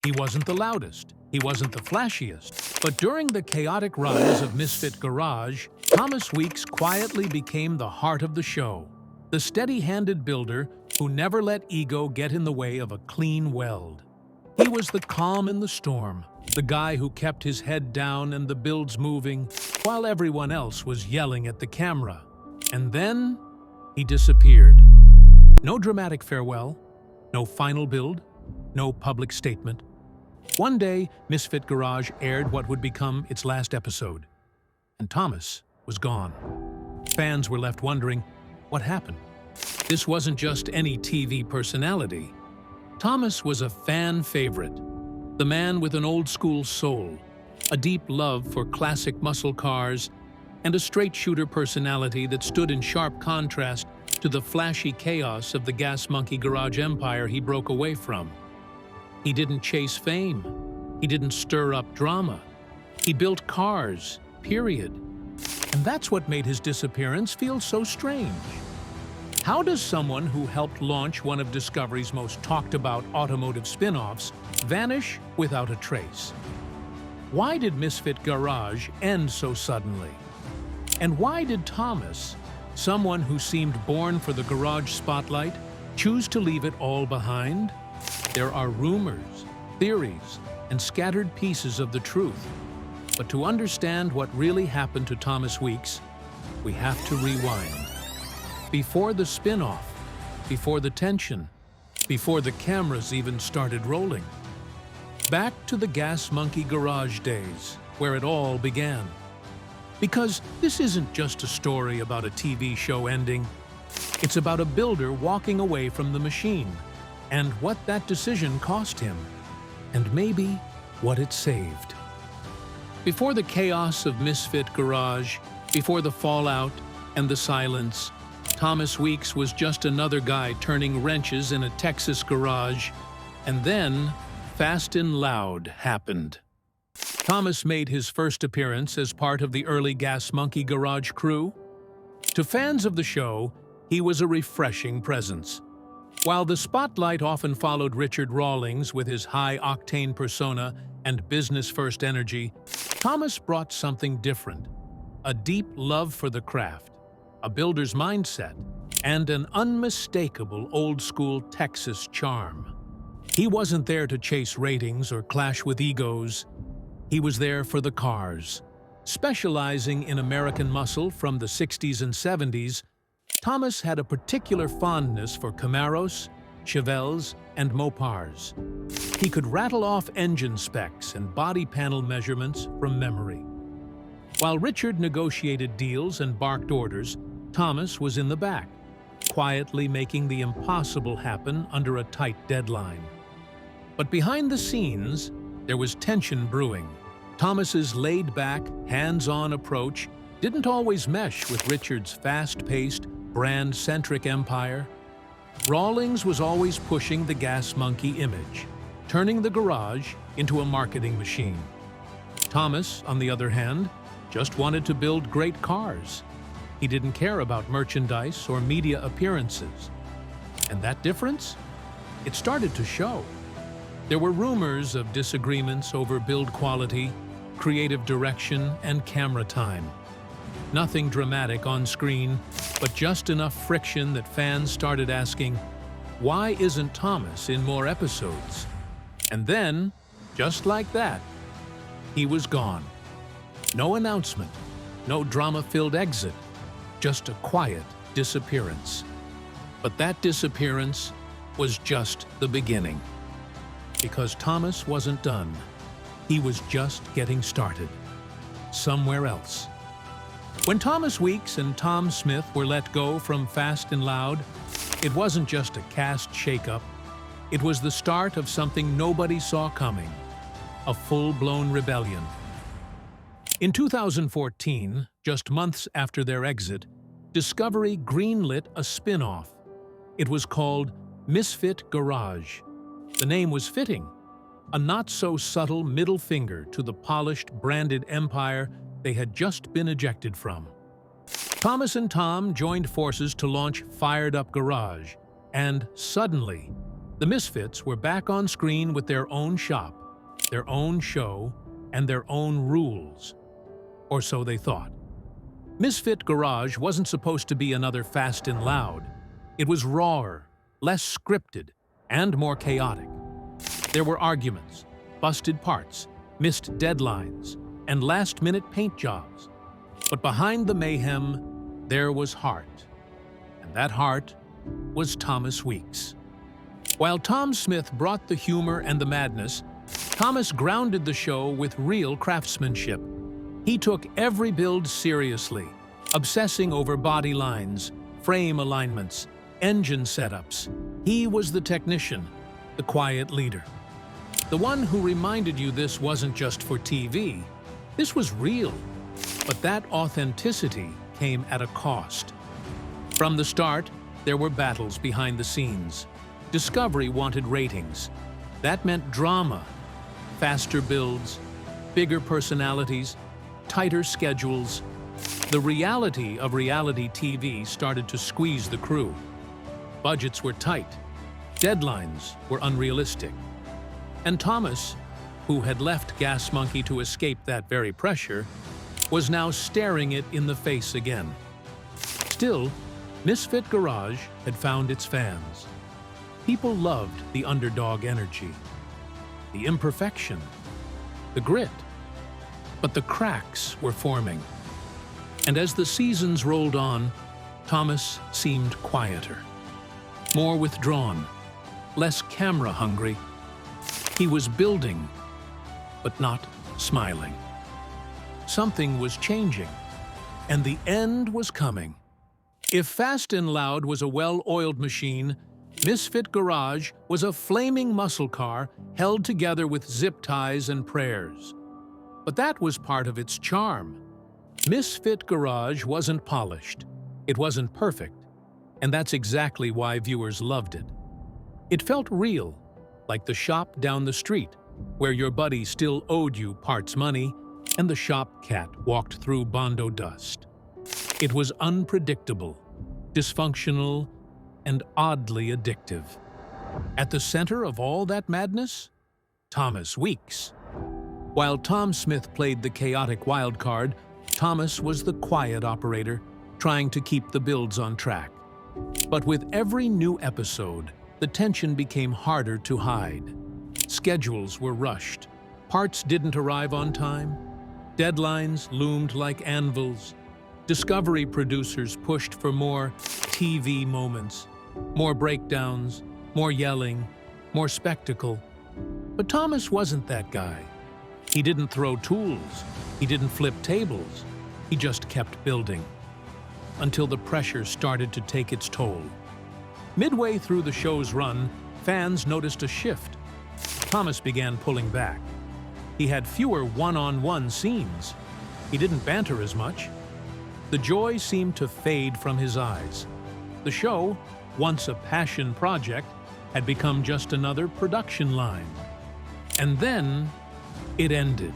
He wasn't the loudest, he wasn't the flashiest, but during the chaotic rise of Misfit Garage, Thomas Weeks quietly became the heart of the show, the steady-handed builder who never let ego get in the way of a clean weld. He was the calm in the storm, the guy who kept his head down and the builds moving while everyone else was yelling at the camera. And then he disappeared. No dramatic farewell, no final build, no public statement. One day, Misfit Garage aired what would become its last episode, and Thomas was gone. Fans were left wondering, what happened? This wasn't just any TV personality. Thomas was a fan favorite, the man with an old-school soul, a deep love for classic muscle cars, and a straight-shooter personality that stood in sharp contrast to the flashy chaos of the Gas Monkey Garage empire he broke away from. He didn't chase fame. He didn't stir up drama. He built cars, period. And that's what made his disappearance feel so strange. How does someone who helped launch one of Discovery's most talked-about automotive spin-offs vanish without a trace? Why did Misfit Garage end so suddenly? And why did Thomas, someone who seemed born for the garage spotlight, choose to leave it all behind? There are rumors, theories, and scattered pieces of the truth. But to understand what really happened to Thomas Weeks, we have to rewind. Before the spin-off, before the tension, before the cameras even started rolling. Back to the Gas Monkey Garage days, where it all began. Because this isn't just a story about a TV show ending. It's about a builder walking away from the machine, and what that decision cost him, and maybe what it saved. Before the chaos of Misfit Garage, before the fallout and the silence, Thomas Weeks was just another guy turning wrenches in a Texas garage, and then Fast and Loud happened. Thomas made his first appearance as part of the early Gas Monkey Garage crew. To fans of the show, he was a refreshing presence. While the spotlight often followed Richard Rawlings with his high-octane persona and business-first energy, Thomas brought something different: a deep love for the craft, a builder's mindset, and an unmistakable old-school Texas charm. He wasn't there to chase ratings or clash with egos. He was there for the cars. Specializing in American muscle from the 60s and 70s, Thomas had a particular fondness for Camaros, Chevelles, and Mopars. He could rattle off engine specs and body panel measurements from memory. While Richard negotiated deals and barked orders, Thomas was in the back, quietly making the impossible happen under a tight deadline. But behind the scenes, there was tension brewing. Thomas's laid-back, hands-on approach didn't always mesh with Richard's fast-paced, brand-centric empire. Rawlings was always pushing the Gas Monkey image, turning the garage into a marketing machine. Thomas, on the other hand, just wanted to build great cars. He didn't care about merchandise or media appearances. And that difference? It started to show. There were rumors of disagreements over build quality, creative direction, and camera time. Nothing dramatic on screen, but just enough friction that fans started asking, why isn't Thomas in more episodes? And then, just like that, he was gone. No announcement, no drama-filled exit, just a quiet disappearance. But that disappearance was just the beginning. Because Thomas wasn't done. He was just getting started. Somewhere else. When Thomas Weeks and Tom Smith were let go from Fast and Loud, it wasn't just a cast shakeup. It was the start of something nobody saw coming. A full-blown rebellion. In 2014, just months after their exit, Discovery greenlit a spin-off. It was called Misfit Garage. The name was fitting, a not-so-subtle middle finger to the polished, branded empire they had just been ejected from. Thomas and Tom joined forces to launch Fired Up Garage, and suddenly, The Misfits were back on screen with their own shop, their own show, and their own rules. Or so they thought. Misfit Garage wasn't supposed to be another Fast and Loud. It was rawer, less scripted, and more chaotic. There were arguments, busted parts, missed deadlines, and last-minute paint jobs. But behind the mayhem, there was heart. And that heart was Thomas Weeks. While Tom Smith brought the humor and the madness, Thomas grounded the show with real craftsmanship. He took every build seriously, obsessing over body lines, frame alignments, engine setups. He was the technician, the quiet leader. The one who reminded you this wasn't just for TV. This was real. But that authenticity came at a cost. From the start, there were battles behind the scenes. Discovery wanted ratings. That meant drama, faster builds, bigger personalities, tighter schedules. The reality of reality TV started to squeeze the crew. Budgets were tight. Deadlines were unrealistic. And Thomas, who had left Gas Monkey to escape that very pressure, was now staring it in the face again. Still, Misfit Garage had found its fans. People loved the underdog energy, the imperfection, the grit. But the cracks were forming. And as the seasons rolled on, Thomas seemed quieter, more withdrawn, less camera-hungry. He was building, but not smiling. Something was changing, and the end was coming. If Fast and Loud was a well-oiled machine, Misfit Garage was a flaming muscle car held together with zip ties and prayers. But that was part of its charm. Misfit Garage wasn't polished. It wasn't perfect. And that's exactly why viewers loved it. It felt real, like the shop down the street, where your buddy still owed you parts money and the shop cat walked through Bondo dust. It was unpredictable, dysfunctional, and oddly addictive. At the center of all that madness, Thomas Weeks. While Tom Smith played the chaotic wild card, Thomas was the quiet operator, trying to keep the builds on track. But with every new episode, the tension became harder to hide. Schedules were rushed, parts didn't arrive on time, deadlines loomed like anvils, Discovery producers pushed for more TV moments, more breakdowns, more yelling, more spectacle. But Thomas wasn't that guy. He didn't throw tools, he didn't flip tables, he just kept building. Until the pressure started to take its toll. Midway through the show's run, fans noticed a shift. Thomas began pulling back. He had fewer one-on-one scenes. He didn't banter as much. The joy seemed to fade from his eyes. The show, once a passion project, had become just another production line. And then it ended.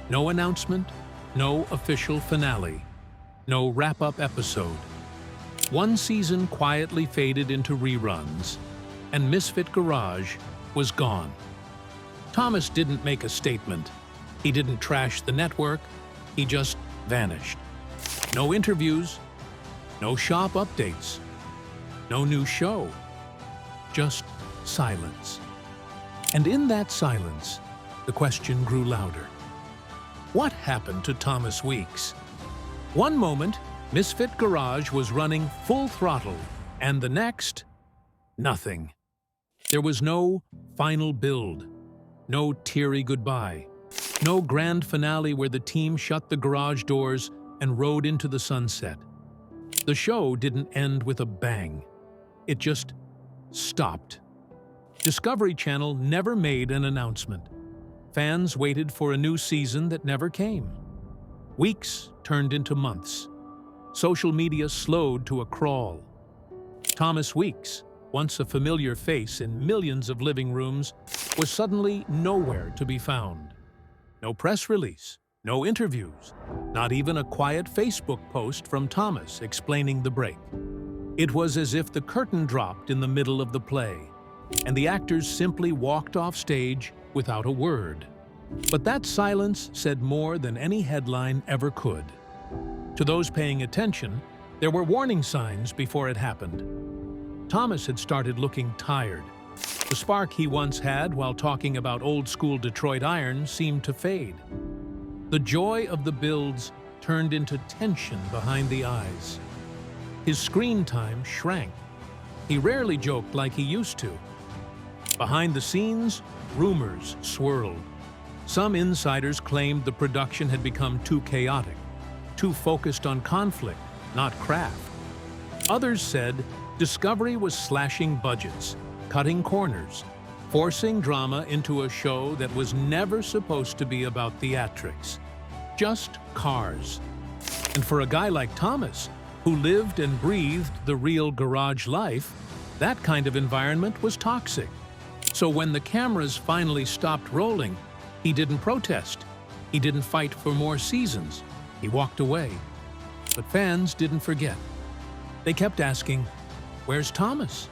No announcement, no official finale, no wrap-up episode. One season quietly faded into reruns, and Misfit Garage was gone. Thomas didn't make a statement. He didn't trash the network. He just vanished. No interviews, no shop updates, no new show, just silence. And in that silence, the question grew louder. What happened to Thomas Weeks? One moment, Misfit Garage was running full throttle, and the next, nothing. There was no final build, no teary goodbye, no grand finale where the team shut the garage doors and rode into the sunset. The show didn't end with a bang. It just stopped. Discovery Channel never made an announcement. Fans waited for a new season that never came. Weeks turned into months. Social media slowed to a crawl. Thomas Weeks, once a familiar face in millions of living rooms, was suddenly nowhere to be found. No press release, no interviews, not even a quiet Facebook post from Thomas explaining the break. It was as if the curtain dropped in the middle of the play. and the actors simply walked off stage without a word. But that silence said more than any headline ever could. To those paying attention, there were warning signs before it happened. Thomas had started looking tired. The spark he once had while talking about old-school Detroit iron seemed to fade. The joy of the builds turned into tension behind the eyes. His screen time shrank. He rarely joked like he used to. Behind the scenes, rumors swirled. Some insiders claimed the production had become too chaotic, too focused on conflict, not craft. Others said Discovery was slashing budgets, cutting corners, forcing drama into a show that was never supposed to be about theatrics, just cars. And for a guy like Thomas, who lived and breathed the real garage life, that kind of environment was toxic. So when the cameras finally stopped rolling, he didn't protest. He didn't fight for more seasons. He walked away. But fans didn't forget. They kept asking, "Where's Thomas?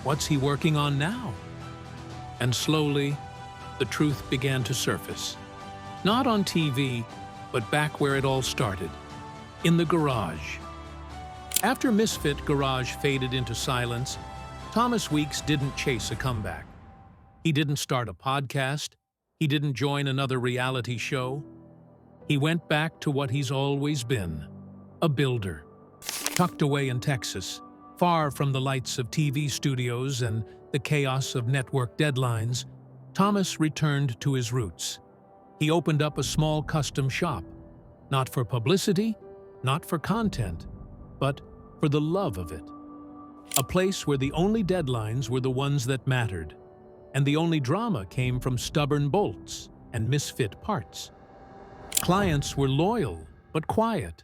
What's he working on now?" And slowly, the truth began to surface. Not on TV, but back where it all started, in the garage. After Misfit Garage faded into silence, Thomas Weeks didn't chase a comeback. He didn't start a podcast. He didn't join another reality show. He went back to what he's always been, a builder. Tucked away in Texas, far from the lights of TV studios and the chaos of network deadlines, Thomas returned to his roots. He opened up a small custom shop, not for publicity, not for content, but for the love of it. A place where the only deadlines were the ones that mattered, and the only drama came from stubborn bolts and misfit parts. Clients were loyal, but quiet.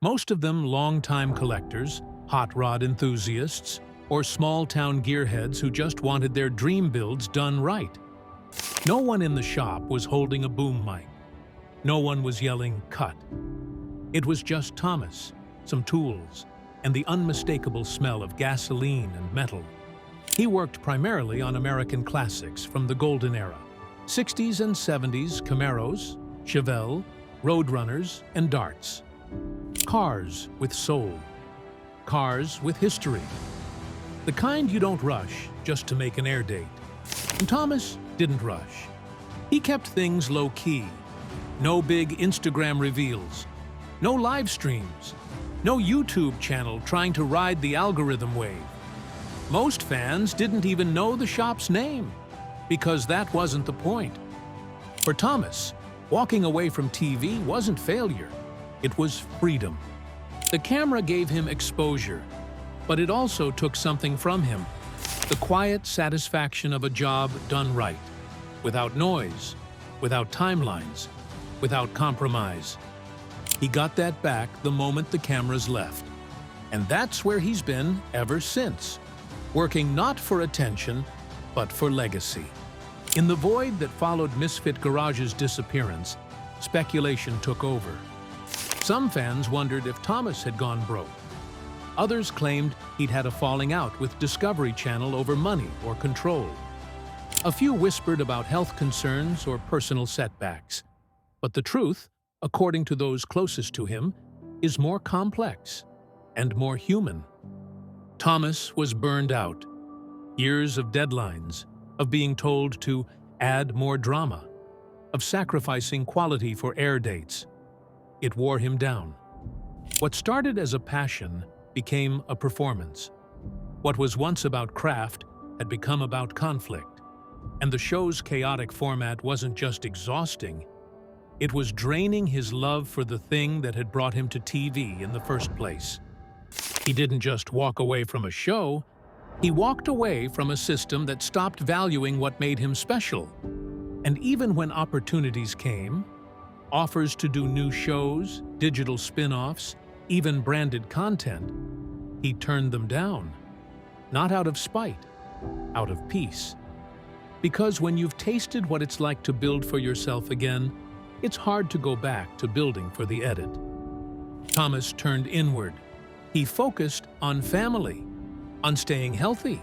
Most of them long-time collectors, hot rod enthusiasts, or small-town gearheads who just wanted their dream builds done right. No one in the shop was holding a boom mic. No one was yelling, "Cut." It was just Thomas, some tools, and the unmistakable smell of gasoline and metal. He worked primarily on American classics from the golden era, 60s and 70s Camaros, Chevelle, Roadrunners, and Darts. Cars with soul. Cars with history. The kind you don't rush just to make an air date. And Thomas didn't rush. He kept things low-key. No big Instagram reveals. No live streams. No YouTube channel trying to ride the algorithm wave. Most fans didn't even know the shop's name, because that wasn't the point. For Thomas, walking away from TV wasn't failure. It was freedom. The camera gave him exposure, but it also took something from him. The quiet satisfaction of a job done right, without noise, without timelines, without compromise. He got that back the moment the cameras left. And that's where he's been ever since, working not for attention, but for legacy. In the void that followed Misfit Garage's disappearance, speculation took over. Some fans wondered if Thomas had gone broke. Others claimed he'd had a falling out with Discovery Channel over money or control. A few whispered about health concerns or personal setbacks. But the truth, according to those closest to him, is more complex and more human. Thomas was burned out. Years of deadlines, of being told to add more drama, of sacrificing quality for air dates. It wore him down. What started as a passion became a performance. What was once about craft had become about conflict. And the show's chaotic format wasn't just exhausting, it was draining his love for the thing that had brought him to TV in the first place. He didn't just walk away from a show, he walked away from a system that stopped valuing what made him special. And even when opportunities came, offers to do new shows, digital spin-offs, even branded content, he turned them down. Not out of spite, out of peace. Because when you've tasted what it's like to build for yourself again, it's hard to go back to building for the edit. Thomas turned inward. He focused on family, on staying healthy,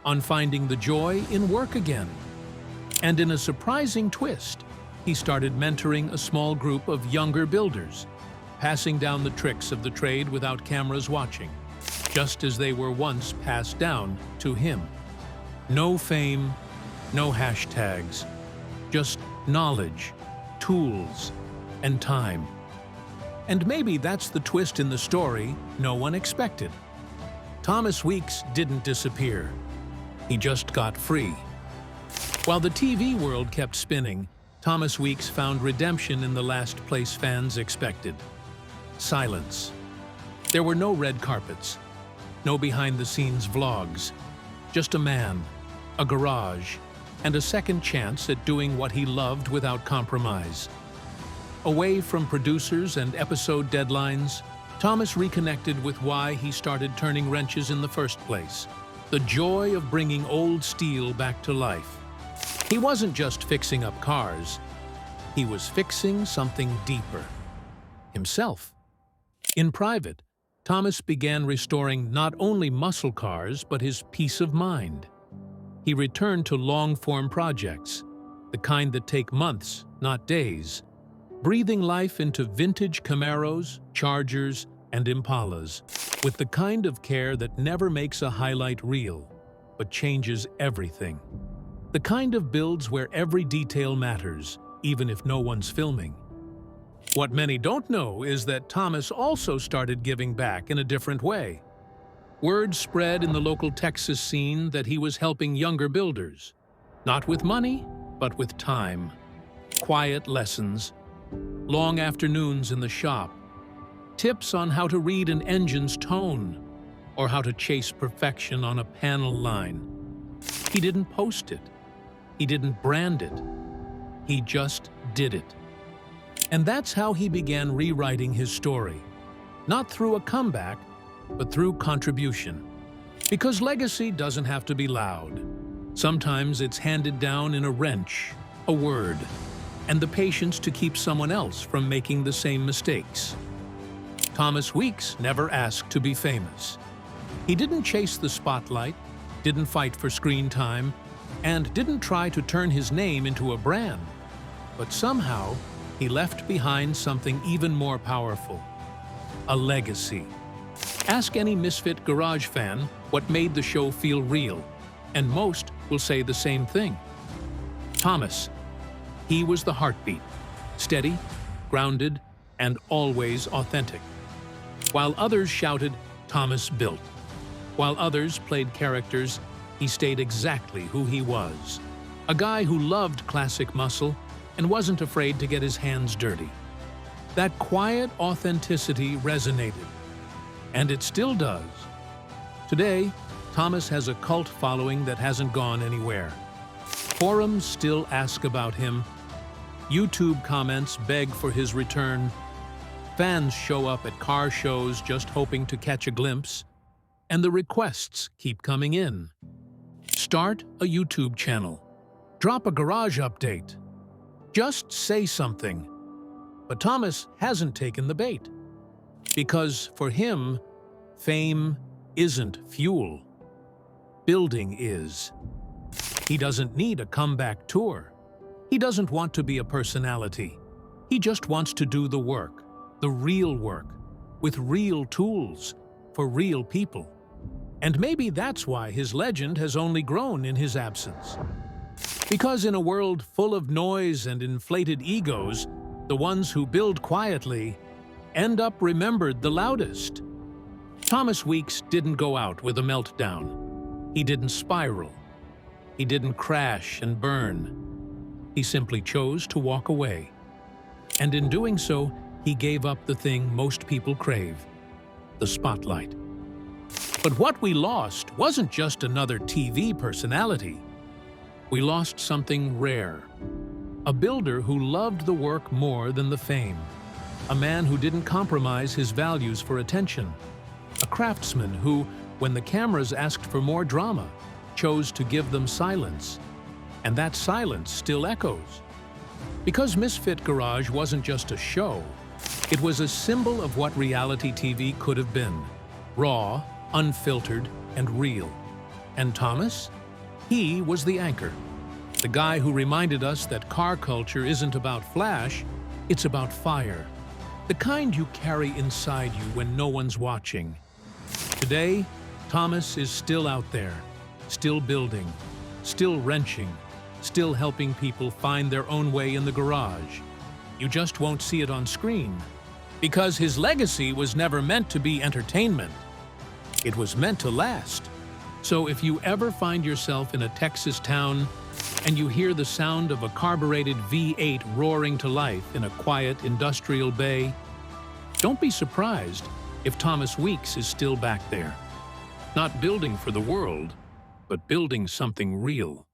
on finding the joy in work again. And in a surprising twist, he started mentoring a small group of younger builders, passing down the tricks of the trade without cameras watching, just as they were once passed down to him. No fame, no hashtags, just knowledge, tools, and time. And maybe that's the twist in the story no one expected. Thomas Weeks didn't disappear. He just got free. While the TV world kept spinning, Thomas Weeks found redemption in the last place fans expected: silence. There were no red carpets, no behind-the-scenes vlogs, just a man, a garage, and a second chance at doing what he loved without compromise. Away from producers and episode deadlines, Thomas reconnected with why he started turning wrenches in the first place: the joy of bringing old steel back to life. He wasn't just fixing up cars, he was fixing something deeper: himself. In private, Thomas began restoring not only muscle cars, but his peace of mind. He returned to long-form projects, the kind that take months, not days, breathing life into vintage Camaros, Chargers, and Impalas, with the kind of care that never makes a highlight reel, but changes everything. The kind of builds where every detail matters, even if no one's filming. What many don't know is that Thomas also started giving back in a different way. Word spread in the local Texas scene that he was helping younger builders, not with money, but with time. Quiet lessons, long afternoons in the shop, tips on how to read an engine's tone, or how to chase perfection on a panel line. He didn't post it. He didn't brand it. He just did it. And that's how he began rewriting his story, not through a comeback, but through contribution. Because legacy doesn't have to be loud. Sometimes it's handed down in a wrench, a word, and the patience to keep someone else from making the same mistakes. Thomas Weeks never asked to be famous. He didn't chase the spotlight, didn't fight for screen time, and didn't try to turn his name into a brand. But somehow, he left behind something even more powerful: a legacy. Ask any Misfit Garage fan what made the show feel real, and most will say the same thing. Thomas. He was the heartbeat, steady, grounded, and always authentic. While others shouted, Thomas built. While others played characters, he stayed exactly who he was. A guy who loved classic muscle and wasn't afraid to get his hands dirty. That quiet authenticity resonated, and it still does. Today, Thomas has a cult following that hasn't gone anywhere. Forums still ask about him. YouTube comments beg for his return. Fans show up at car shows just hoping to catch a glimpse. And the requests keep coming in. Start a YouTube channel. Drop a garage update. Just say something. But Thomas hasn't taken the bait. Because for him, fame isn't fuel. Building is. He doesn't need a comeback tour. He doesn't want to be a personality. He just wants to do the work, the real work, with real tools, for real people. And maybe that's why his legend has only grown in his absence. Because in a world full of noise and inflated egos, the ones who build quietly end up remembered the loudest. Thomas Weeks didn't go out with a meltdown. He didn't spiral. He didn't crash and burn. He simply chose to walk away. And in doing so, he gave up the thing most people crave: the spotlight. But what we lost wasn't just another TV personality. We lost something rare. A builder who loved the work more than the fame. A man who didn't compromise his values for attention. A craftsman who, when the cameras asked for more drama, chose to give them silence. And that silence still echoes. Because Misfit Garage wasn't just a show, it was a symbol of what reality TV could have been: raw, unfiltered, and real. And Thomas? He was the anchor, the guy who reminded us that car culture isn't about flash, it's about fire. The kind you carry inside you when no one's watching. Today, Thomas is still out there, still building, still wrenching, still helping people find their own way in the garage. You just won't see it on screen, because his legacy was never meant to be entertainment. It was meant to last. So if you ever find yourself in a Texas town and you hear the sound of a carbureted V8 roaring to life in a quiet industrial bay, don't be surprised if Thomas Weeks is still back there. Not building for the world, but building something real.